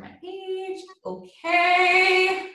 my page. Okay.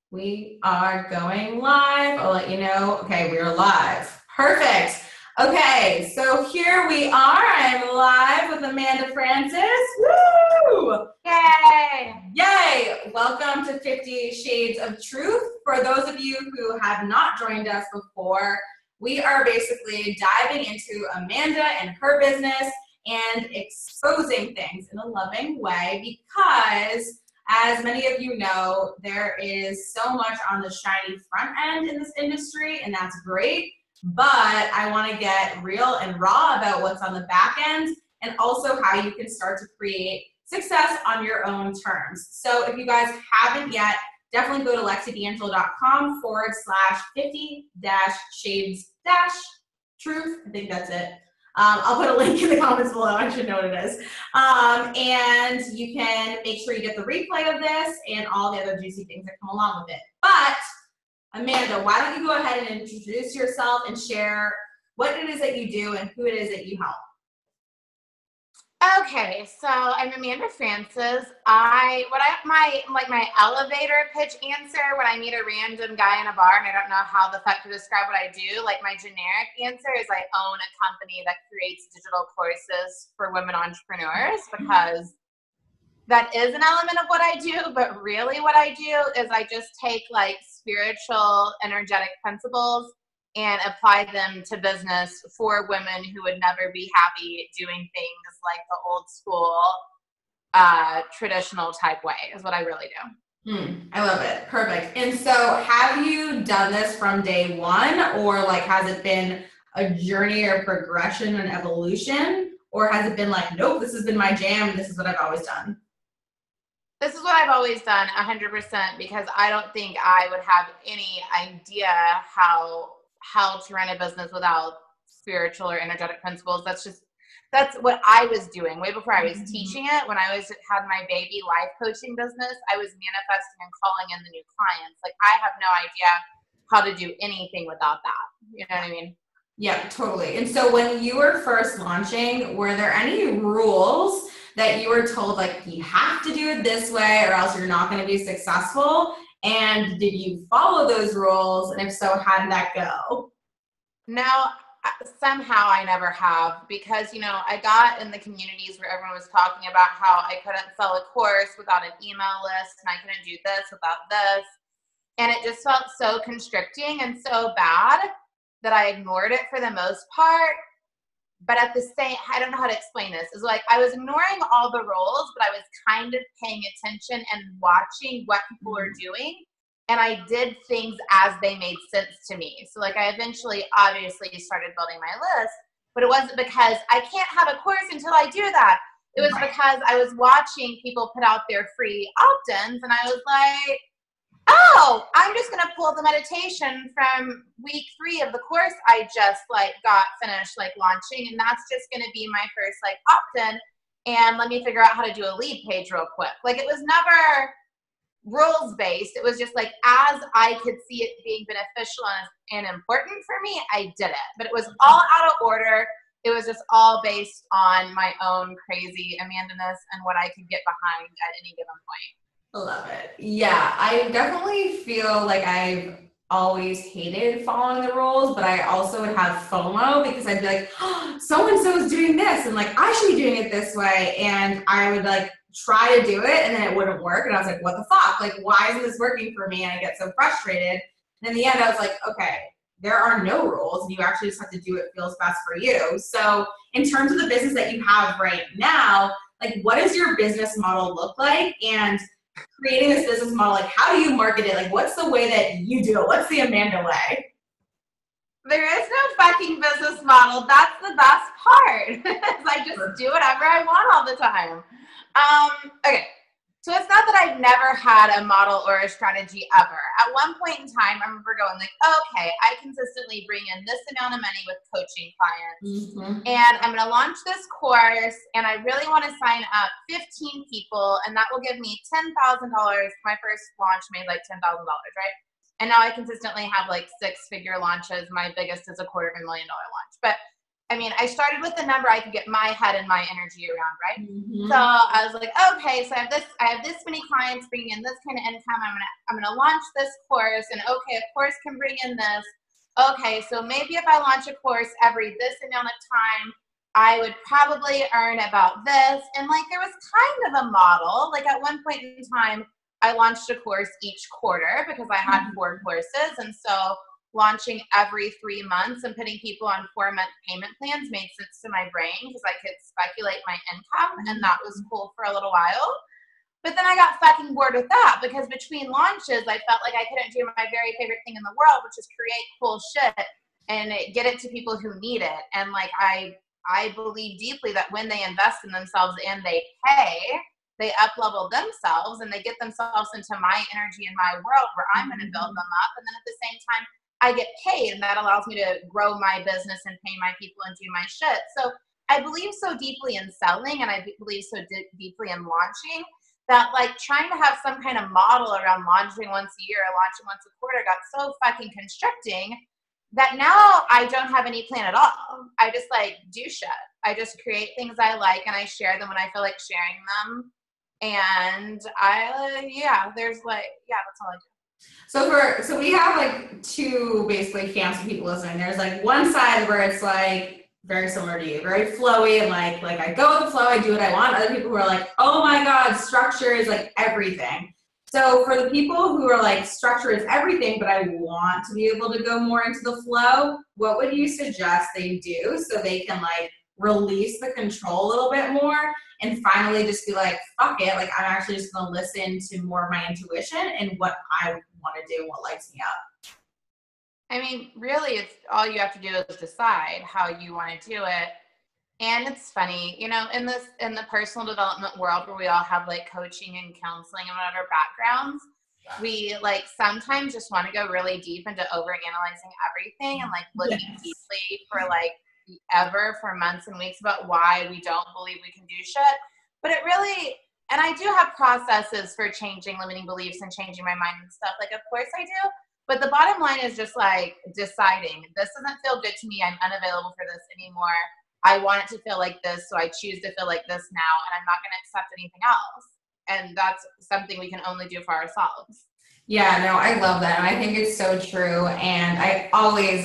We are going live. I'll let you know. Okay, we are live. Perfect. Okay, so here we are. I'm live with Amanda Francis. Woo! Yay! Yay! Welcome to 50 Shades of Truth. For those of you who have not joined us before, we are basically diving into Amanda and her business and exposing things in a loving way because, as many of you know, there is so much on the shiny front end in this industry, and that's great, but I want to get real and raw about what's on the back end and also how you can start to create success on your own terms. So if you guys haven't yet, definitely go to lexidiangelo.com/50-shades-truth. I think that's it. I'll put a link in the comments below. I should know what it is. And you can make sure you get the replay of this and all the other juicy things that come along with it. But Amanda, why don't you go ahead and introduce yourself and share what it is that you do and who it is that you help. Okay, so I'm Amanda Francis. My elevator pitch answer when I meet a random guy in a bar and I don't know how the fuck to describe what I do, like my generic answer is I own a company that creates digital courses for women entrepreneurs, because that is an element of what I do, but really what I do is I just take like spiritual, energetic principles and apply them to business for women who would never be happy doing things like the old school, traditional type way is what I really do. I love it. Perfect. And so have you done this from day one, or like has it been a journey or progression and evolution, or has it been like, nope, this has been my jam, this is what I've always done? This is what I've always done 100%, because I don't think I would have any idea how to run a business without spiritual or energetic principles. That's what I was doing way before I was teaching it. When I had my baby life coaching business, I was manifesting and calling in the new clients. Like, I have no idea how to do anything without that. You know what I mean? Yeah, totally. And so when you were first launching, were there any rules that you were told, like, you have to do it this way or else you're not going to be successful? And did you follow those rules? And if so, how did that go? No, somehow I never have, because, you know, I got in the communities where everyone was talking about how I couldn't sell a course without an email list and I couldn't do this without this. And it just felt so constricting and so bad that I ignored it for the most part. But at the same, I don't know how to explain this. It's like I was ignoring all the rules, but I was kind of paying attention and watching what people were doing. And I did things as they made sense to me. So like I eventually obviously started building my list, but it wasn't because I can't have a course until I do that. It was because I was watching people put out their free opt-ins and I was like, oh, I'm just going to pull the meditation from week 3 of the course I just like got finished like launching. And that's just going to be my first like opt-in. And let me figure out how to do a lead page real quick. Like, it was never rules based. It was just like, as I could see it being beneficial and important for me, I did it. But it was all out of order. It was just all based on my own crazy Amanda-ness and what I could get behind at any given point. I love it. Yeah, I definitely feel like I've always hated following the rules, but I also would have FOMO because I'd be like, oh, so-and-so is doing this and like I should be doing it this way. And I would like try to do it and then it wouldn't work. And I was like, what the fuck? Like, why isn't this working for me? And I get so frustrated. And in the end, I was like, okay, there are no rules. And you actually just have to do what feels best for you. So in terms of the business that you have right now, like what does your business model look like? And creating this business model, like how do you market it? Like what's the way that you do it? What's the Amanda way? There is no fucking business model. That's the best part. I just do whatever I want all the time. Okay, so it's not that I've never had a model or a strategy ever. At one point in time, I remember going like, okay, I consistently bring in this amount of money with coaching clients. And I'm going to launch this course and I really want to sign up 15 people and that will give me $10,000. My first launch made like $10,000, right? And now I consistently have like 6-figure launches. My biggest is a $250,000 launch. But I mean, I started with the number I could get my head and my energy around, right? Mm-hmm. So I was like, okay, so I have this many clients bringing in this kind of income. I'm gonna launch this course, and okay, a course can bring in this. Okay, so maybe if I launch a course every this amount of time, I would probably earn about this. And like there was kind of a model. Like at one point in time, I launched a course each quarter because I had 4 courses. And so launching every 3 months and putting people on 4-month payment plans made sense to my brain because I could speculate my income, and that was cool for a little while. But then I got fucking bored with that because between launches, I felt like I couldn't do my very favorite thing in the world, which is create cool shit and get it to people who need it. And like I believe deeply that when they invest in themselves and they pay, they up-level themselves and they get themselves into my energy and my world where I'm going to build them up. And then at the same time, I get paid, and that allows me to grow my business and pay my people and do my shit. So I believe so deeply in selling, and I believe so deeply in launching that like trying to have some kind of model around launching once a year or launching once a quarter got so fucking constricting that now I don't have any plan at all. I just like do shit. I just create things I like and I share them when I feel like sharing them. And there's like, that's all I do. So we have like 2 basically camps of people listening. There's like one side where it's like very similar to you, very flowy and like I go with the flow, I do what I want. Other people who are like, oh my God, structure is like everything. So for the people who are like, structure is everything, but I want to be able to go more into the flow, what would you suggest they do so they can like release the control a little bit more and finally just be like, fuck it, like I'm actually just gonna listen to more of my intuition and what I want to do and what lights me up? I mean, really, it's all you have to do is decide how you want to do it. And it's funny, you know, in the personal development world where we all have like coaching and counseling and whatever backgrounds, we like sometimes just want to go really deep into overanalyzing everything and like looking deeply for like for months and weeks about why we don't believe we can do shit. But it really, and I do have processes for changing limiting beliefs and changing my mind and stuff. Like, of course I do. But the bottom line is just like deciding this doesn't feel good to me. I'm unavailable for this anymore. I want it to feel like this, so I choose to feel like this now, and I'm not going to accept anything else. And that's something we can only do for ourselves. Yeah, no, I love that. And I think it's so true. And I always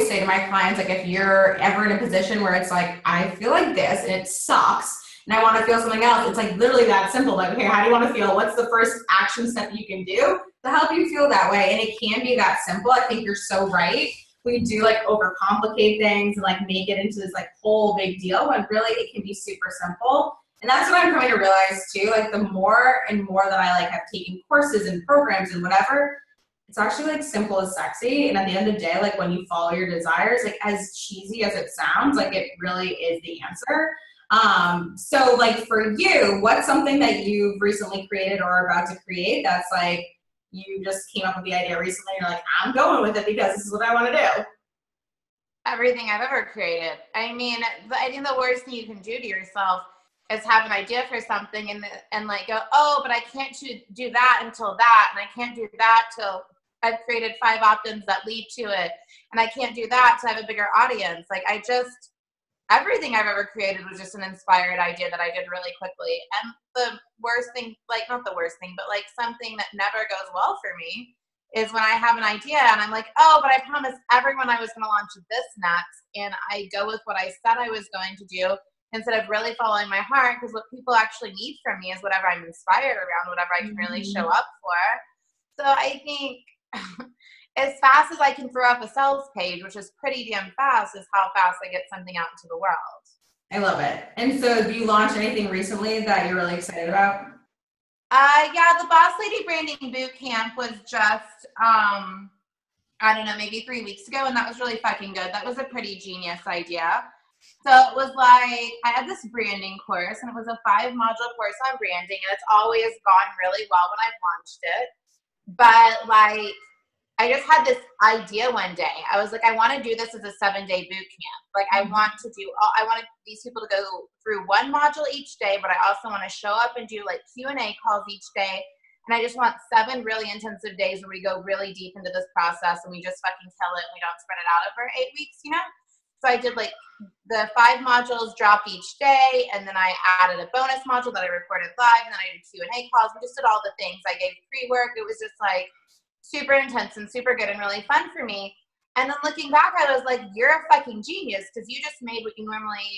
say to my clients, like, if you're ever in a position where it's like, I feel like this and it sucks and I want to feel something else, it's like literally that simple. Like, okay, how do you want to feel? What's the first action step you can do to help you feel that way? And it can be that simple. I think you're so right. We do like overcomplicate things and like make it into this like whole big deal when really it can be super simple. And that's what I'm coming to realize too. Like the more and more that I like have taken courses and programs and whatever, it's actually like simple as sexy. And at the end of the day, like when you follow your desires, like as cheesy as it sounds, like it really is the answer. So like for you, what's something that you've recently created or are about to create that's like you just came up with the idea recently and you're like, I'm going with it because this is what I want to do? Everything I've ever created. I mean, I think the worst thing you can do to yourself is have an idea for something and like go, oh, but I can't do that until that, and I can't do that till I've created 5 opt-ins that lead to it, and I can't do that to have a bigger audience. Like everything I've ever created was just an inspired idea that I did really quickly. And the worst thing, like not the worst thing, but like something that never goes well for me is when I have an idea and I'm like, oh, but I promised everyone I was going to launch this next, and I go with what I said I was going to do instead of really following my heart, because what people actually need from me is whatever I'm inspired around, whatever I can really show up for. So I think as fast as I can throw up a sales page, which is pretty damn fast, is how fast I get something out into the world. I love it. And so do you launch anything recently that you're really excited about? Yeah, the Boss Lady Branding Bootcamp was just, I don't know, maybe 3 weeks ago, and that was really fucking good. That was a pretty genius idea. So it was like, I had this branding course, and it was a 5-module course on branding, and it's always gone really well when I've launched it. But like, I just had this idea one day. I was like, I want to do this as a 7-day boot camp. Like I want these people to go through 1 module each day, but I also want to show up and do like Q&A calls each day. And I just want 7 really intensive days where we go really deep into this process and we just fucking kill it and we don't spread it out over 8 weeks, you know? So I did like the 5 modules drop each day, and then I added a bonus module that I recorded live, and then I did Q&A calls. We just did all the things. I gave pre-work. It was just like super intense and super good and really fun for me. And then looking back, I was like, you're a fucking genius, because you just made what you normally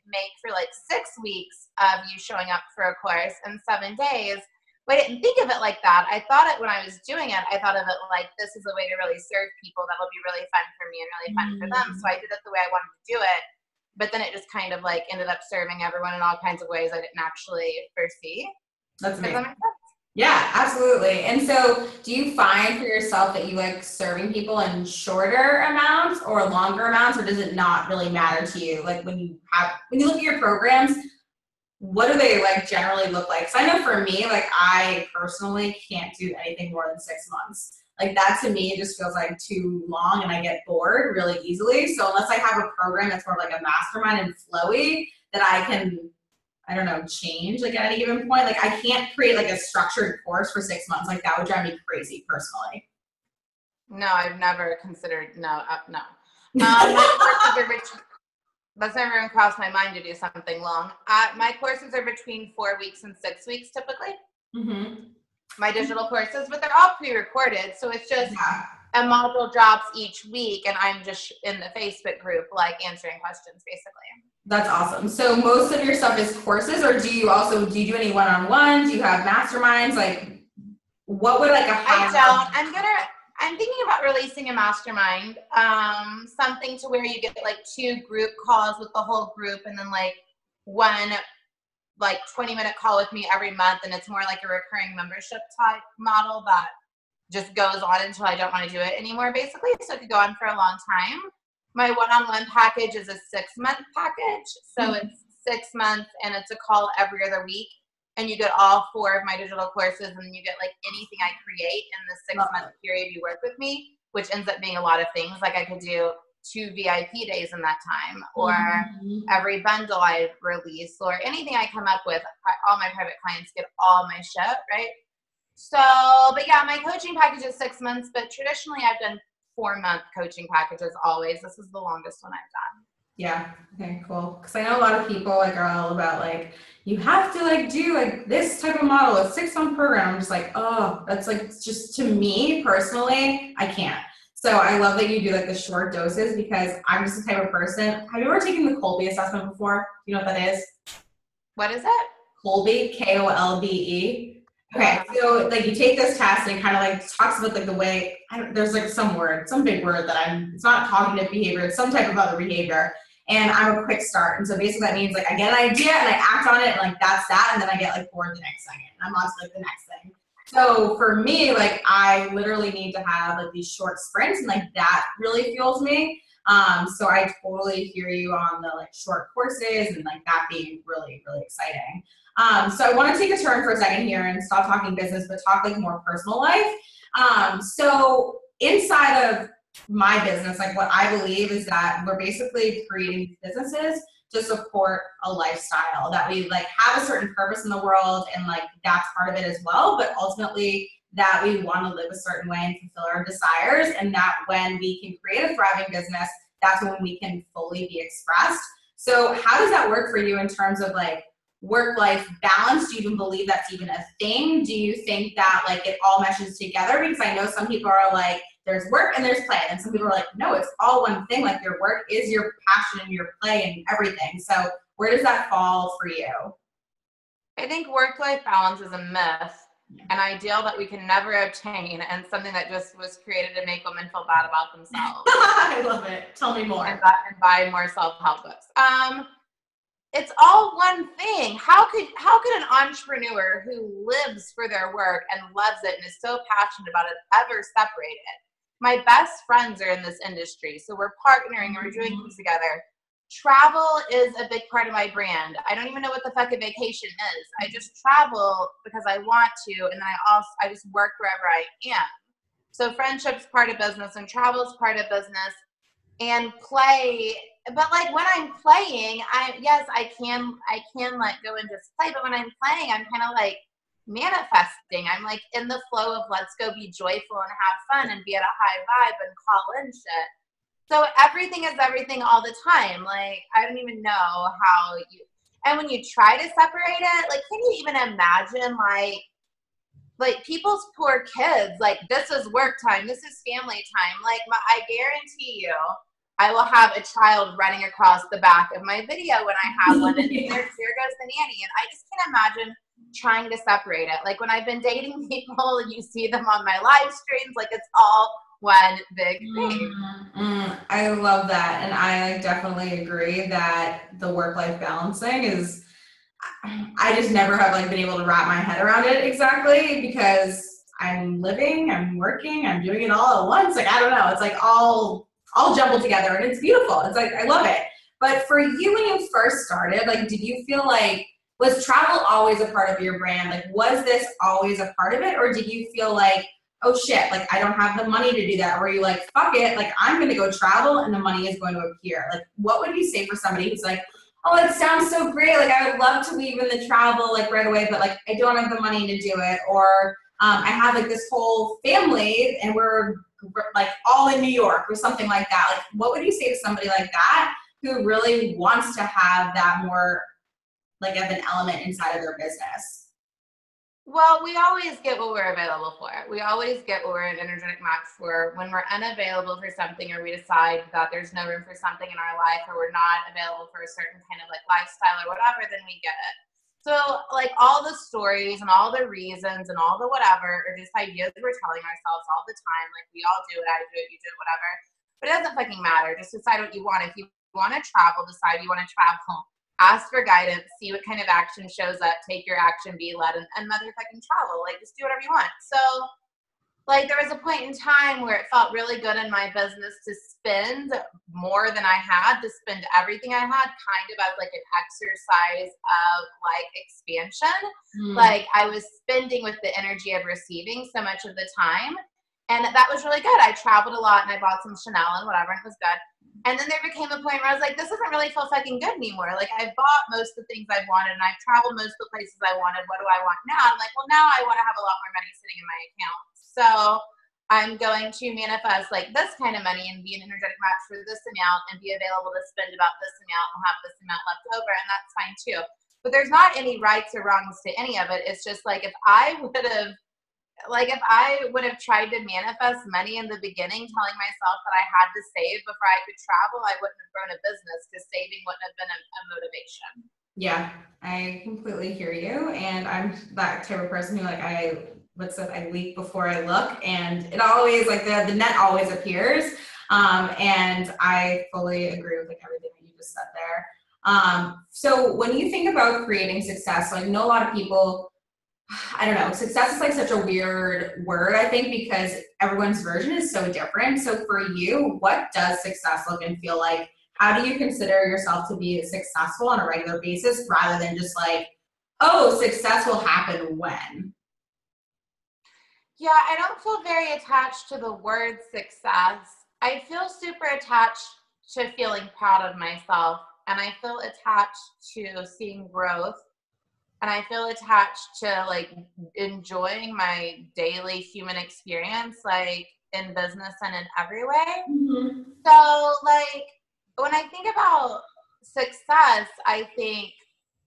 make for like 6 weeks of you showing up for a course in 7 days. But I didn't think of it like that. I thought it when I was doing it, I thought of it like, this is a way to really serve people that will be really fun for me and really fun for them. So I did it the way I wanted to do it. But then it just kind of like ended up serving everyone in all kinds of ways I didn't actually foresee. That's amazing. Does that make sense? Yeah, absolutely. And so do you find for yourself that you like serving people in shorter amounts or longer amounts, or does it not really matter to you? Like when you look at your programs, what do they like generally look like? Because I know for me, like I personally can't do anything more than 6 months. Like that to me just feels like too long and I get bored really easily. So unless I have a program that's more like a mastermind and flowy that I can, I don't know, change like at any given point. Like I can't create like a structured course for 6 months. Like that would drive me crazy personally. No, I've never considered, no. My courses are that's never even crossed my mind to do something long. My courses are between 4 weeks and 6 weeks typically. Mm-hmm. My digital courses, but they're all pre-recorded. So it's just a module drops each week and I'm just in the Facebook group, like answering questions basically. That's awesome. So most of your stuff is courses, or do you do any one-on-ones? Do you have masterminds? Like what would like a high I'm thinking about releasing a mastermind, something to where you get like 2 group calls with the whole group and then like one like 20-minute call with me every month, and it's more like a recurring membership type model that just goes on until I don't want to do it anymore basically, so it could go on for a long time. My one-on-one package is a 6-month package, so it's 6 months and it's a call every other week. And you get all 4 of my digital courses, and you get like anything I create in the 6-month period you work with me, which ends up being a lot of things. Like I could do 2 VIP days in that time, or every bundle I release, or anything I come up with. All my private clients get all my shit, right? So, but yeah, my coaching package is 6 months, but traditionally I've done 4-month coaching packages always. This is the longest one I've done. Yeah. Okay, cool. Because I know a lot of people like are all about like, you have to like do like this type of model, a 6-month program. I'm just like, oh, that's like, just to me personally, I can't. So I love that you do like the short doses, because I'm just the type of person. Have you ever taken the Kolbe assessment before? You know what that is? What is it? Kolbe, Kolbe. Okay, so like you take this test and it kind of like talks about like the way, there's like some big word that it's not cognitive behavior, it's some type of other behavior. And I'm a quick start. And so basically that means like I get an idea and I act on it, and like that's that. And then I get like bored the next second. I'm on to like the next thing. So for me, like I literally need to have like these short sprints, and like that really fuels me. So I totally hear you on the like short courses and like that being really, really exciting. So I want to take a turn for a second here and stop talking business, but talk like more personal life. So inside of my business, like what I believe is that we're basically creating businesses to support a lifestyle, that we like have a certain purpose in the world, and like that's part of it as well, but ultimately that we want to live a certain way and fulfill our desires, and that when we can create a thriving business, that's when we can fully be expressed. So how does that work for you in terms of like work-life balance? Do you even believe that's even a thing? Do you think that like it all meshes together? Because I know some people are like, there's work and there's play, and some people are like, no, it's all one thing. Like your work is your passion and your play and everything. So where does that fall for you? I think work-life balance is a myth, an ideal that we can never obtain, and something that just was created to make women feel bad about themselves. I love it. Tell me more. And buy more self-help books. It's all one thing. How could an entrepreneur who lives for their work and loves it and is so passionate about it ever separate it? My best friends are in this industry, so we're partnering and we're doing things together. Travel is a big part of my brand. I don't even know what the fuck a vacation is. I just travel because I want to, and then I just work wherever I am. So friendship's part of business and travel's part of business, and play. But like when I'm playing, I can like go and just play, but when I'm playing, I'm kind of like manifesting. I'm like in the flow of let's go be joyful and have fun and be at a high vibe and call in shit. So everything is everything all the time. Like, I don't even know how you, and when you try to separate it, like, can you even imagine, like people's poor kids, like, this is work time, this is family time. Like, I guarantee you, I will have a child running across the back of my video when I have one, and here goes the nanny. And I just can't imagine trying to separate it. Like, when I've been dating people and you see them on my live streams, like, it's all one big thing. I love that. And I definitely agree that the work-life balancing is, I just never have like been able to wrap my head around it exactly, because I'm living, I'm working, I'm doing it all at once. Like, I don't know. It's like all jumbled together, and it's beautiful. It's like, I love it. But for you, when you first started, like, did you feel like, was travel always a part of your brand? Like, was this always a part of it? Or did you feel like, oh shit, like, I don't have the money to do that? Or were you like, fuck it, like, I'm going to go travel and the money is going to appear? Like, what would you say for somebody who's like, oh, it sounds so great, like, I would love to weave in the travel, like, right away, but like, I don't have the money to do it? Or I have like this whole family and we're like all in New York or something like that. Like, what would you say to somebody like that who really wants to have that more like of an element inside of their business? Well, we always get what we're available for. We always get what we're an energetic match for. When we're unavailable for something, or we decide that there's no room for something in our life, or we're not available for a certain kind of like lifestyle or whatever, then we get it. So like, all the stories and all the reasons and all the whatever are just ideas we're telling ourselves all the time. Like, we all do it, I do it, you do it, whatever. But it doesn't fucking matter. Just decide what you want. If you want to travel, decide you want to travel. Ask for guidance, see what kind of action shows up, take your action, be led, and motherfucking travel. Like, just do whatever you want. So, like, there was a point in time where it felt really good in my business to spend more than I had, to spend everything I had, kind of as like an exercise of like expansion. Like, I was spending with the energy of receiving so much of the time. And that was really good. I traveled a lot and I bought some Chanel and whatever, and it was good. And then there became a point where I was like, this doesn't really feel fucking good anymore. Like, I've bought most of the things I've wanted and I've traveled most of the places I wanted. What do I want now? I'm like, well, now I want to have a lot more money sitting in my account. So I'm going to manifest like this kind of money and be an energetic match for this amount and be available to spend about this amount and have this amount left over. And that's fine too. But there's not any rights or wrongs to any of it. It's just like, if I would have tried to manifest money in the beginning, telling myself that I had to save before I could travel, I wouldn't have grown a business, because saving wouldn't have been a motivation. Yeah, I completely hear you. And I'm that type of person who, like, I leap before I look, and it always, like, the net always appears. And I fully agree with like everything that you just said there. So when you think about creating success, like, I know a lot of people, I don't know, success is like such a weird word, I think, because everyone's version is so different. So for you, what does success look and feel like? How do you consider yourself to be successful on a regular basis, rather than just like, oh, success will happen when? Yeah, I don't feel very attached to the word success. I feel super attached to feeling proud of myself, and I feel attached to seeing growth. And I feel attached to like enjoying my daily human experience, like in business and in every way. Mm-hmm. So like, when I think about success, I think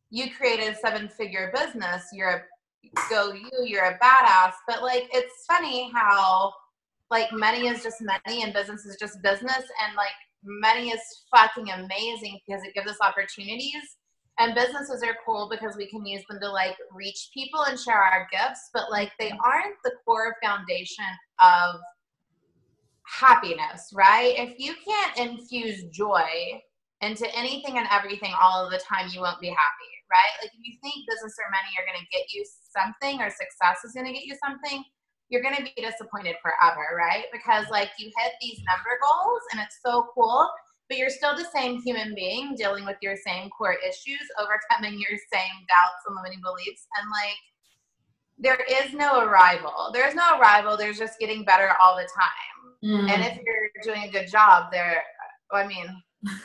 you created a 7-figure business. You're a badass. But like, it's funny how like money is just money and business is just business. And like, money is fucking amazing because it gives us opportunities. And businesses are cool because we can use them to like reach people and share our gifts, but like, they aren't the core foundation of happiness, right? If you can't infuse joy into anything and everything all of the time, you won't be happy, right? Like, if you think business or money are going to get you something, or success is going to get you something, you're going to be disappointed forever, right? Because like, you hit these number goals and it's so cool, but you're still the same human being dealing with your same core issues, overcoming your same doubts and limiting beliefs. And like, there is no arrival. There's no arrival. There's just getting better all the time. And if you're doing a good job there, I mean,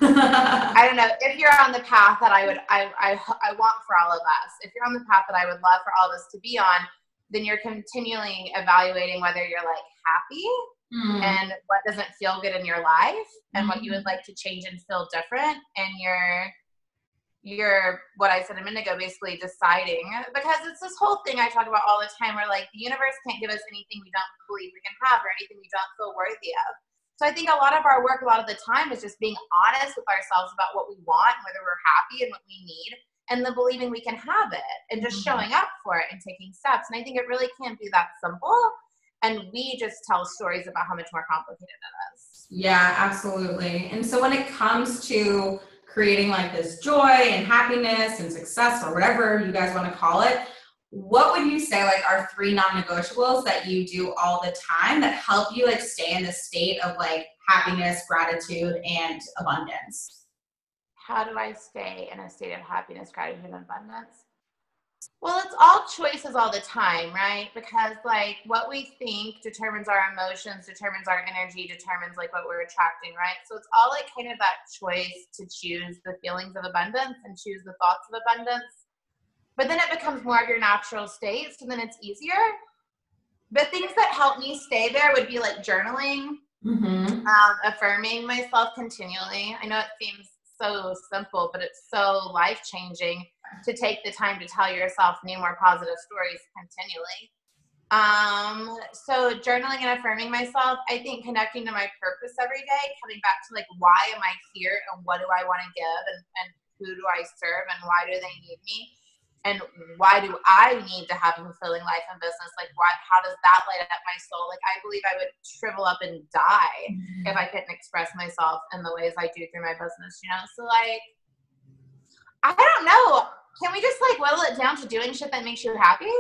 I don't know, if you're on the path that I want for all of us, if you're on the path that I would love for all of us to be on, then you're continually evaluating whether you're like happy Mm. and what doesn't feel good in your life and what you would like to change and feel different, and you're what I said a minute ago, basically deciding, because it's this whole thing I talk about all the time where like the universe can't give us anything we don't believe we can have or anything we don't feel worthy of. So I think a lot of our work a lot of the time is just being honest with ourselves about what we want, whether we're happy and what we need, and then believing we can have it and just showing up for it and taking steps. And I think it really can't be that simple. And we just tell stories about how much more complicated it is. Yeah, absolutely. And so when it comes to creating like this joy and happiness and success or whatever you guys want to call it, what would you say like are 3 non-negotiables that you do all the time that help you like stay in the state of like happiness, gratitude, and abundance? How do I stay in a state of happiness, gratitude, and abundance? Well, it's all choices all the time, right? Because like what we think determines our emotions, determines our energy, determines like what we're attracting, right? So it's all like kind of that choice to choose the feelings of abundance and choose the thoughts of abundance. But then it becomes more of your natural state, so then it's easier. But things that help me stay there would be like journaling, affirming myself continually. I know it seems so simple, but it's so life-changing to take the time to tell yourself new, more positive stories continually. So journaling and affirming myself, I think connecting to my purpose every day, coming back to like, why am I here and what do I want to give and who do I serve and why do they need me? And why do I need to have a fulfilling life and business? Like, how does that light up my soul? Like, I believe I would shrivel up and die if I couldn't express myself in the ways I do through my business, you know? So, like, I don't know. Can we just, like, whittle it down to doing shit that makes you happy?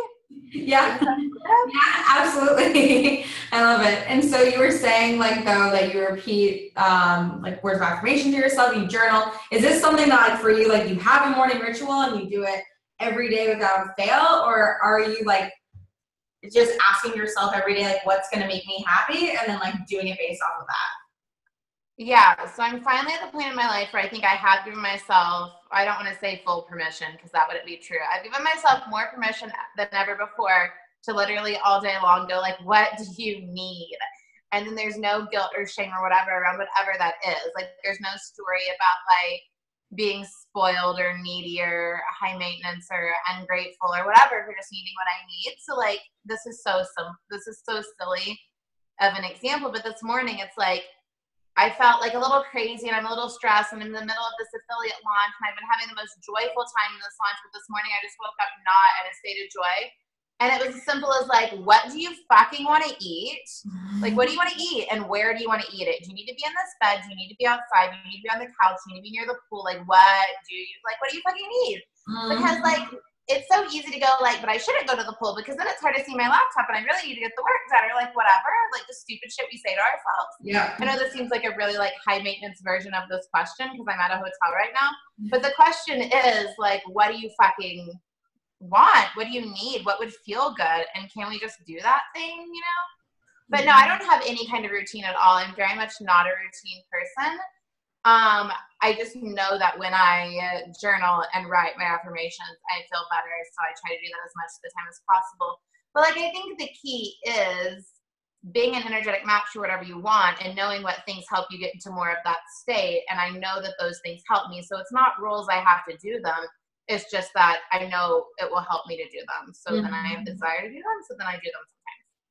Yeah. Yeah, absolutely. I love it. And so you were saying like though that you repeat like words of affirmation to yourself, you journal. Is this something that like for you, like you have a morning ritual and you do it every day without fail? Or are you like just asking yourself every day, like what's going to make me happy? And then like doing it based off of that? Yeah, so I'm finally at the point in my life where I think I have given myself, I don't want to say full permission because that wouldn't be true. I've given myself more permission than ever before to literally all day long go like, what do you need? And then there's no guilt or shame or whatever around whatever that is. Like there's no story about like being spoiled or needy or high maintenance or ungrateful or whatever for just needing what I need. So like this is so silly of an example, but this morning it's like I felt like a little crazy and I'm a little stressed and I'm in the middle of this affiliate launch and I've been having the most joyful time in this launch, but this morning I just woke up not in a state of joy. And it was as simple as like, what do you fucking want to eat? Like, what do you want to eat and where do you want to eat it? Do you need to be in this bed? Do you need to be outside? Do you need to be on the couch? Do you need to be near the pool? Like, what do you fucking need? Because like, it's so easy to go like, but I shouldn't go to the pool because then it's hard to see my laptop and I really need to get the work done or like whatever, like the stupid shit we say to ourselves. Yeah. I know this seems like a really like high maintenance version of this question because I'm at a hotel right now, but the question is like, what do you fucking want? What do you need? What would feel good? And can we just do that thing, you know? But no, I don't have any kind of routine at all. I'm very much not a routine person. I just know that when I journal and write my affirmations, I feel better. So I try to do that as much of the time as possible. But like, I think the key is being an energetic match for whatever you want and knowing what things help you get into more of that state. And I know that those things help me. So it's not rules I have to do them. It's just that I know it will help me to do them. So then I have desire to do them. So then I do them sometimes.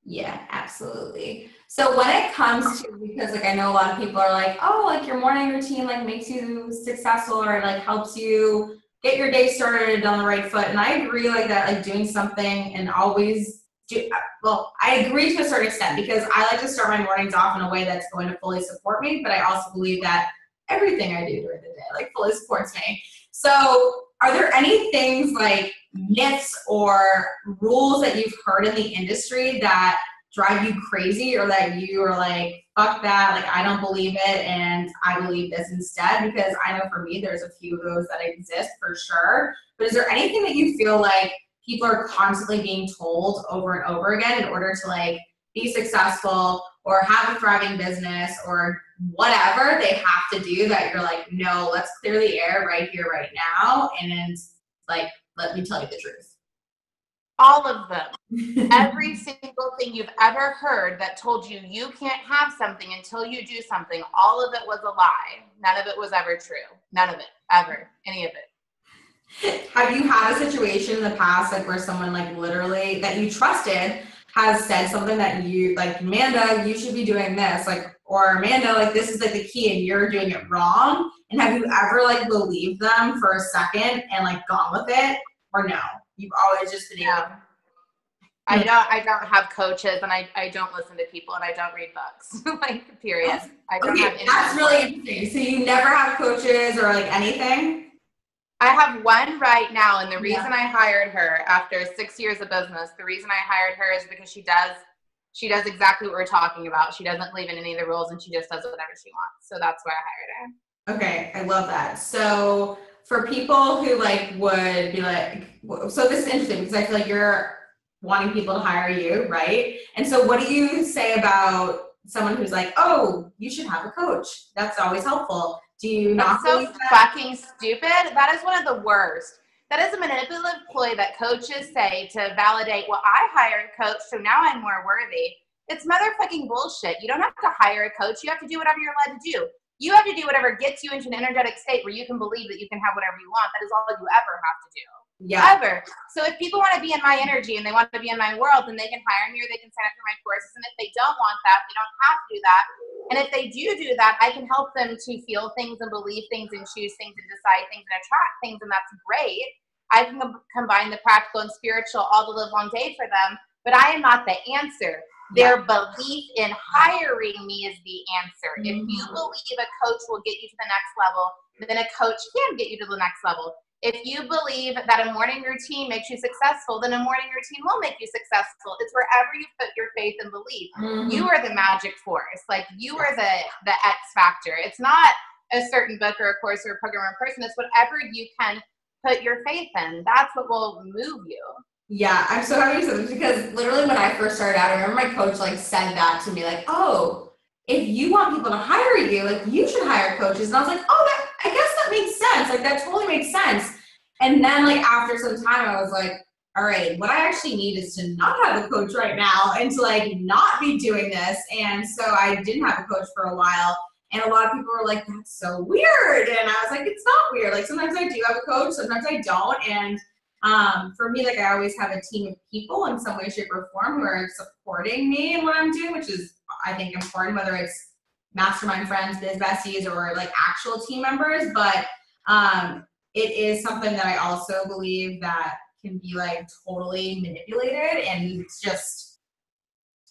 Yeah, absolutely. So when it comes to, because like I know a lot of people are like, oh, like your morning routine like makes you successful or like helps you get your day started on the right foot. And I agree like that, like doing something and always do, well, I agree to a certain extent because I like to start my mornings off in a way that's going to fully support me. But I also believe that everything I do during the day like fully supports me. So are there any things like myths or rules that you've heard in the industry that drive you crazy or that you are like, fuck that, like I don't believe it and I believe this instead? Because I know for me there's a few of those that exist for sure. But is there anything that you feel like people are constantly being told over and over again in order to like be successful or have a thriving business or whatever they have to do that you're like, no, let's clear the air right here, right now, and like, let me tell you the truth? All of them. Every single thing you've ever heard that told you you can't have something until you do something, all of it was a lie. None of it was ever true. None of it, ever, any of it. Have you had a situation in the past, like where someone like literally that you trusted has said something that you like, Amanda, you should be doing this, like, or Amanda, like this is like the key and you're doing it wrong? And have you ever like believed them for a second and like gone with it, or no? You've always just been able. I don't have coaches, and I don't listen to people, and I don't read books. Like, period. I don't have any. That's really interesting. So you never have coaches or like anything? I have one right now, and the reason I hired her after 6 years of business, the reason I hired her is because she does exactly what we're talking about. She doesn't believe in any of the rules, and she just does whatever she wants. So that's why I hired her. Okay, I love that. So for people who like would be like, so this is interesting because I feel like you're wanting people to hire you, right? And so what do you say about someone who's like, oh, you should have a coach? That's always helpful. Do you not? That's so fucking stupid. That is one of the worst. That is a manipulative ploy that coaches say to validate, well, I hired a coach, so now I'm more worthy. It's motherfucking bullshit. You don't have to hire a coach. You have to do whatever you're allowed to do. You have to do whatever gets you into an energetic state where you can believe that you can have whatever you want. That is all you ever have to do. Yeah. Ever. So if people want to be in my energy and they want to be in my world, then they can hire me or they can sign up for my courses. And if they don't want that, they don't have to do that. And if they do that, I can help them to feel things and believe things and choose things and decide things and attract things. And that's great. I can combine the practical and spiritual all the live long day for them. But I am not the answer. Their belief in hiring me is the answer. If you believe a coach will get you to the next level, then a coach can get you to the next level. If you believe that a morning routine makes you successful, then a morning routine will make you successful. It's wherever you put your faith and belief. You are the magic force. Like, you are the X factor. It's not a certain book or a course or a program or a person. It's whatever you can put your faith in. That's what will move you. Yeah, I'm so happy you said this because literally when I first started out, I remember my coach like said that to me, like, oh, if you want people to hire you, like you should hire coaches. And I was like, oh, I guess that makes sense. Like that totally makes sense. And then like after some time, I was like, all right, what I actually need is to not have a coach right now and to like not be doing this. And so I didn't have a coach for a while. And a lot of people were like, that's so weird. And I was like, it's not weird. Like sometimes I do have a coach, sometimes I don't. And for me, like I always have a team of people in some way, shape, or form who are supporting me in what I'm doing, which is, I think, important, whether it's mastermind friends, biz besties, or like actual team members. But it is something that I also believe that can be like totally manipulated, and it's just,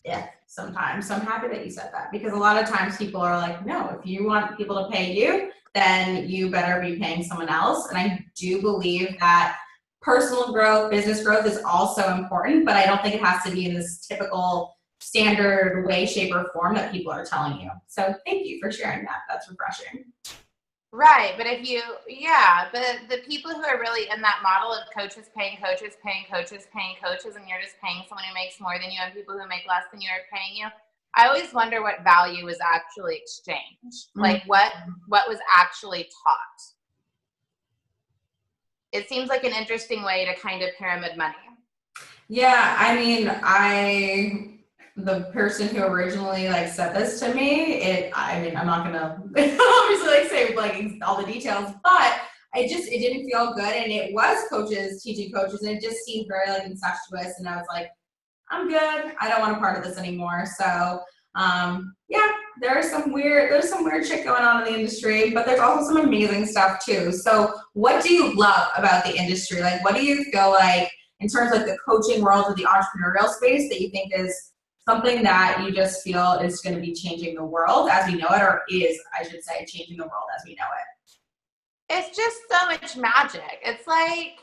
yeah, sometimes. So I'm happy that you said that, because a lot of times people are like, no, if you want people to pay you, then you better be paying someone else. And I do believe that personal growth, business growth is also important, but I don't think it has to be in this typical standard way, shape, or form that people are telling you. So thank you for sharing that. That's refreshing. Right. But if you, but the people who are really in that model of coaches paying coaches, paying coaches, paying coaches, and you're just paying someone who makes more than you and people who make less than you are paying you, I always wonder what value is actually exchanged. Like what was actually taught. It seems like an interesting way to kind of pyramid money. Yeah, I mean, the person who originally like said this to me, I'm not gonna obviously like say like all the details, but it didn't feel good, and it was coaches teaching coaches, and it just seemed very like incestuous, and I was like, I'm good, I don't want a part of this anymore. So yeah, there's some weird shit going on in the industry, but there's also some amazing stuff too. So what do you love about the industry? Like, what do you feel like in terms of like the coaching world or the entrepreneurial space that you think is something that you just feel is going to be changing the world as we know it, or is, I should say, changing the world as we know it? It's just so much magic. It's like,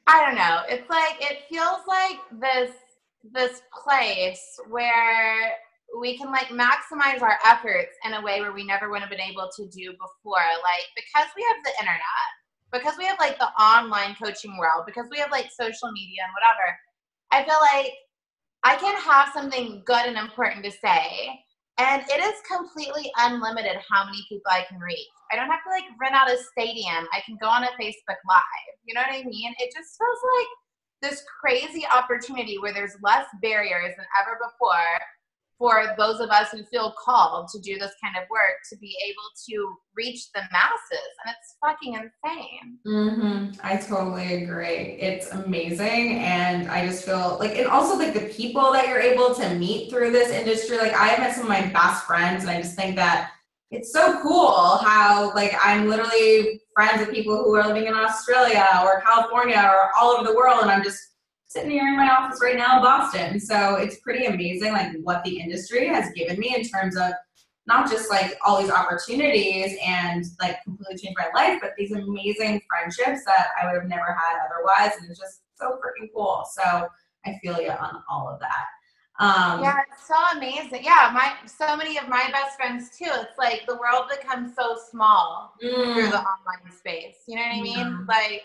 I don't know. It's like, it feels like this place where we can like maximize our efforts in a way where we never would have been able to do before. Like, because we have the internet, because we have like the online coaching world, because we have like social media and whatever, I feel like I can have something good and important to say, and it is completely unlimited how many people I can reach. I don't have to like rent out a stadium. I can go on a Facebook Live. You know what I mean? It just feels like this crazy opportunity where there's less barriers than ever before for those of us who feel called to do this kind of work to be able to reach the masses. And it's fucking insane. I totally agree. It's amazing. And I just feel like, and also like the people that you're able to meet through this industry, like I have met some of my best friends, and I just think that it's so cool how like I'm literally friends with people who are living in Australia or California or all over the world, and I'm just sitting here in my office right now in Boston. So it's pretty amazing like what the industry has given me in terms of not just like all these opportunities and like completely changed my life, but these amazing friendships that I would have never had otherwise. And it's just so freaking cool. So I feel you on all of that. Yeah, it's so amazing. Yeah, so many of my best friends too. It's like the world becomes so small through the online space. You know what I mean? Like,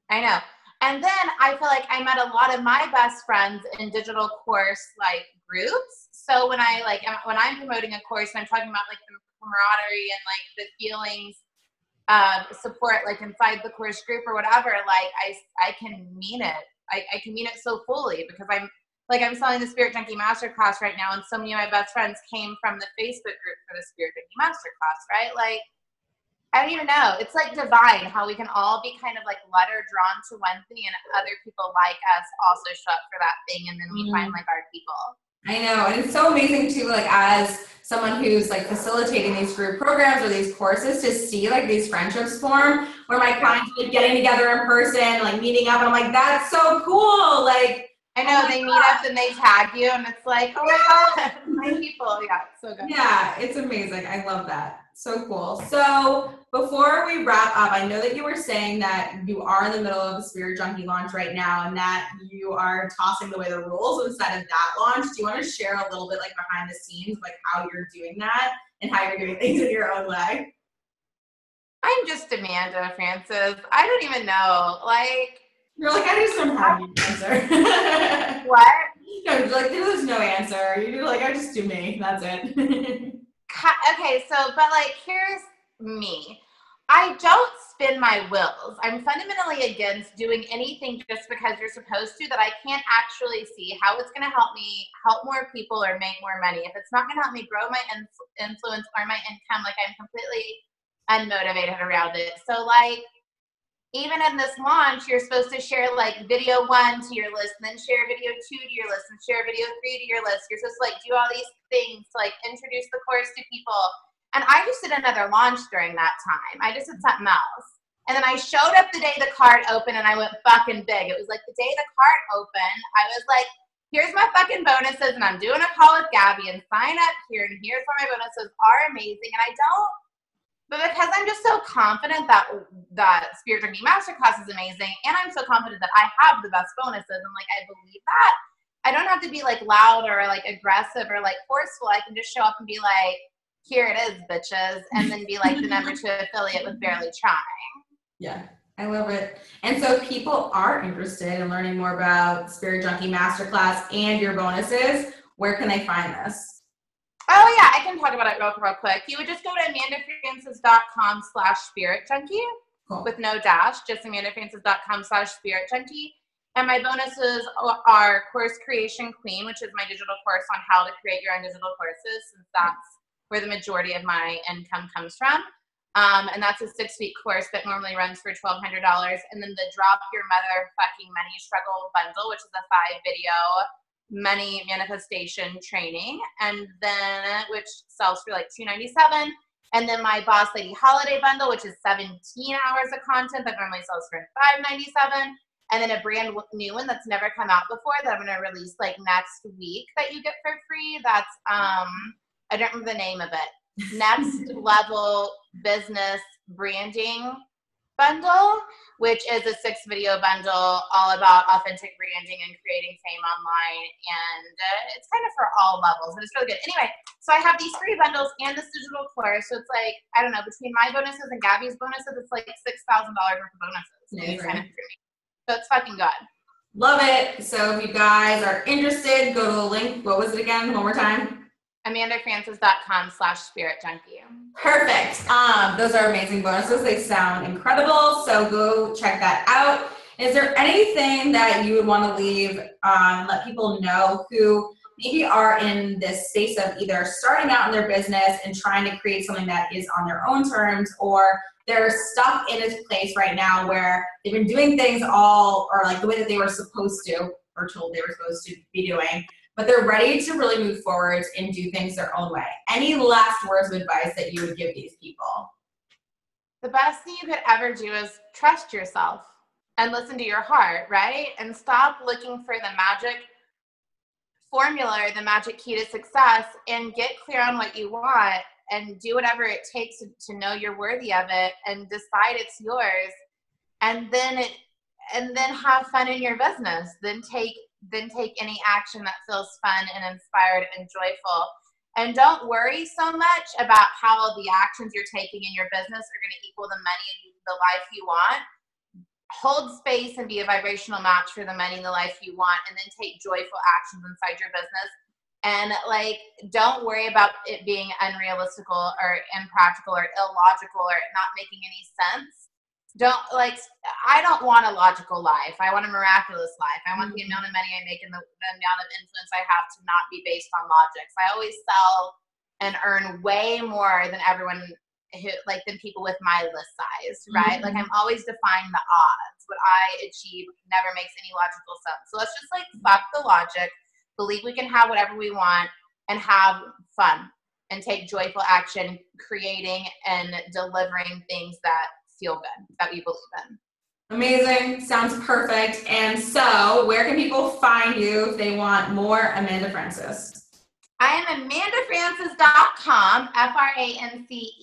I know. And then I feel like I met a lot of my best friends in digital course like groups. So when I'm promoting a course and I'm talking about like the camaraderie and like the feelings support like inside the course group or whatever, like I can mean it. I can mean it so fully because I'm selling the Spirit Junkie Masterclass right now, and so many of my best friends came from the Facebook group for the Spirit Junkie Masterclass, right? Like, I don't even know. It's like divine how we can all be kind of like led or drawn to one thing, and other people like us also show up for that thing, and then we find like our people. I know, and it's so amazing too, like as someone who's like facilitating these group programs or these courses, to see like these friendships form where my clients are like, getting together in person, like meeting up, and I'm like, that's so cool. Like, I know, they meet up and they tag you, and it's like, oh my God, my people. Yeah, it's so good. Yeah, it's amazing. I love that. So cool. So before we wrap up, I know that you were saying that you are in the middle of the Spirit Junkie launch right now, and that you are tossing away the rules instead of that launch. Do you want to share a little bit like behind the scenes, like how you're doing that and how you're doing things in your own way? I'm just Amanda Francis. I don't even know. Like, you're like, I just don't have an answer. What? No, you're like, there's no answer. You're like, I just do me. That's it. Okay, so, but like, here's me. I don't spin my wheels. I'm fundamentally against doing anything just because you're supposed to that I can't actually see how it's going to help me help more people or make more money. If it's not going to help me grow my influence or my income, like I'm completely unmotivated around it. So like, even in this launch, you're supposed to share like video 1 to your list, and then share video 2 to your list, and share video 3 to your list. You're supposed to like do all these things to like introduce the course to people. And I just did another launch during that time. I just did something else. And then I showed up the day the card opened, and I went fucking big. It was like the day the card opened, I was like, here's my fucking bonuses, and I'm doing a call with Gabby, and sign up here, and here's why my bonuses are amazing. And I don't, but because I'm just so confident that Spirit Junkie Masterclass is amazing, and I'm so confident that I have the best bonuses, and like I believe that, I don't have to be like loud or like aggressive or like forceful. I can just show up and be like, here it is, bitches, and then be like the number 2 affiliate with barely trying. Yeah, I love it. And so people are interested in learning more about Spirit Junkie Masterclass and your bonuses. Where can they find this? Oh yeah, I can talk about it real quick. You would just go to amandafrancis.com/spiritjunkie with no dash, just amandafrancis.com/spiritjunkie. And my bonuses are Course Creation Queen, which is my digital course on how to create your own digital courses, since that's where the majority of my income comes from. And that's a 6-week course that normally runs for $1,200. And then the Drop Your Motherfucking Money Struggle bundle, which is a 5-video money manifestation training, and then which sells for like $297. And then my Boss Lady Holiday bundle, which is 17 hours of content that normally sells for $597. And then a brand new one that's never come out before that I'm going to release like next week that you get for free. That's I don't remember the name of it. Next Level Business Branding bundle, which is a 6-video bundle all about authentic branding and creating fame online, and it's kind of for all levels, but it's really good. Anyway, so I have these 3 bundles and this digital course, so it's like, I don't know, between my bonuses and Gabby's bonuses, it's like $6,000 worth of bonuses. So it's fucking good. Love it. So if you guys are interested, go to the link. What was it again? One more time. amandafrancis.com/spiritjunkie. Perfect. Those are amazing bonuses. They sound incredible. So go check that out. Is there anything that you would want to leave, let people know who maybe are in this space of either starting out in their business and trying to create something that is on their own terms, or they're stuck in this place right now where they've been doing things or like the way that they were supposed to, or told they were supposed to be doing, but they're ready to really move forward and do things their own way? Any last words of advice that you would give these people? The best thing you could ever do is trust yourself and listen to your heart, right? And stop looking for the magic formula or the magic key to success, and get clear on what you want and do whatever it takes to know you're worthy of it and decide it's yours. And then have fun in your business. Then take any action that feels fun and inspired and joyful. And don't worry so much about how the actions you're taking in your business are going to equal the money and the life you want. Hold space and be a vibrational match for the money and the life you want, and then take joyful actions inside your business. And like, don't worry about it being unrealistical or impractical or illogical or not making any sense. I don't want a logical life. I want a miraculous life. I want the amount of money I make and the amount of influence I have to not be based on logic. So I always sell and earn way more than than people with my list size, right? Like, I'm always defying the odds. What I achieve never makes any logical sense. So let's just fuck the logic, believe we can have whatever we want, and have fun and take joyful action, creating and delivering things that feel good, that we believe in. Amazing. Sounds perfect. And so where can people find you if they want more Amanda Frances? I am AmandaFrances.com, FRANCES,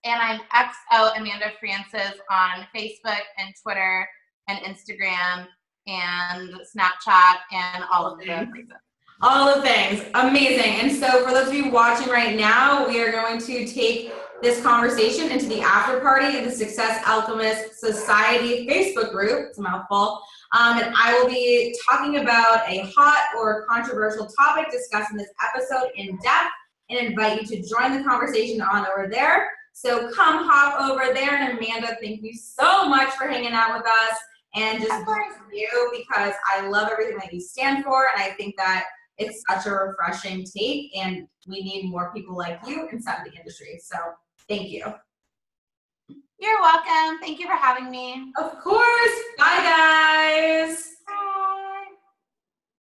and I'm XO Amanda Frances on Facebook and Twitter and Instagram and Snapchat and all of the places. All the things. Amazing. And so for those of you watching right now, we are going to take this conversation into the after party of the Success Alchemist Society Facebook group. It's a mouthful. And I will be talking about a hot or controversial topic discussed in this episode in depth, and invite you to join the conversation on over there. So come hop over there. And Amanda, thank you so much for hanging out with us, and just you, because I love everything that you stand for, and I think that it's such a refreshing take, and we need more people like you inside the industry. So thank you. You're welcome. Thank you for having me. Of course. Bye, guys.